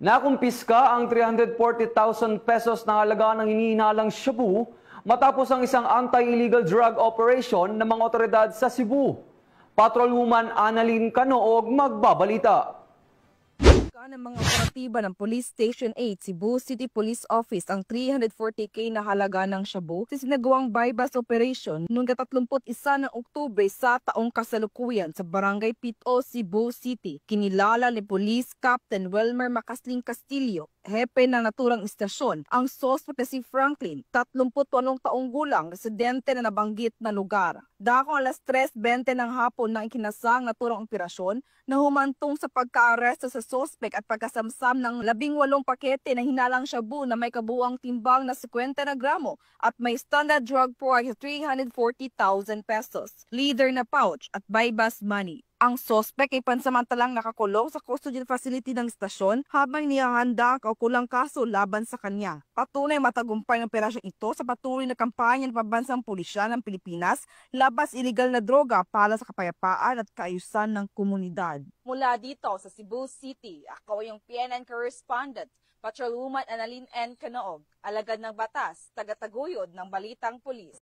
Nakumpiska ang 340,000 pesos na halaga ng hinihinalang shabu matapos ang isang anti-illegal drug operation ng mga otoridad sa Cebu. Patrolwoman Annalyn Canoog magbabalita. Ng mga operatiba ng Police Station 8, Cebu City Police Office ang 340K na halaga ng shabu sa sinagawang bypass operation noong 31 ng Oktubre sa taong kasalukuyan sa Barangay Pito, Cebu City. Kinilala ni Police Captain Welmer Macasling Castillo, hepe ng naturang istasyon, ang suspect na si Franklin, 38 taong gulang, residente na nabanggit na lugar. Dakong alas 3:20 ng hapon na ikinasang naturang operasyon na humantong sa pagka-aresto sa suspect at pagkasamsam ng 18 pakete na hinalang shabu na may kabuuang timbang na 50 na gramo at may standard drug price 340,000 pesos, leather na pouch at bypass money. Ang suspect ay pansamantalang nakakulong sa custodial facility ng istasyon habang nihahanda ang kaukulang kaso laban sa kanya. Patunay matagumpay ng operasyong ito sa patuloy na kampanya ng pambansang pulisya ng Pilipinas laban sa illegal na droga para sa kapayapaan at kaayusan ng komunidad. Mula dito sa Cebu City, ako yung PNN correspondent, Patrolwoman Annalyn N. Canoog, alagad ng batas, tagataguyod ng Balitang Pulis.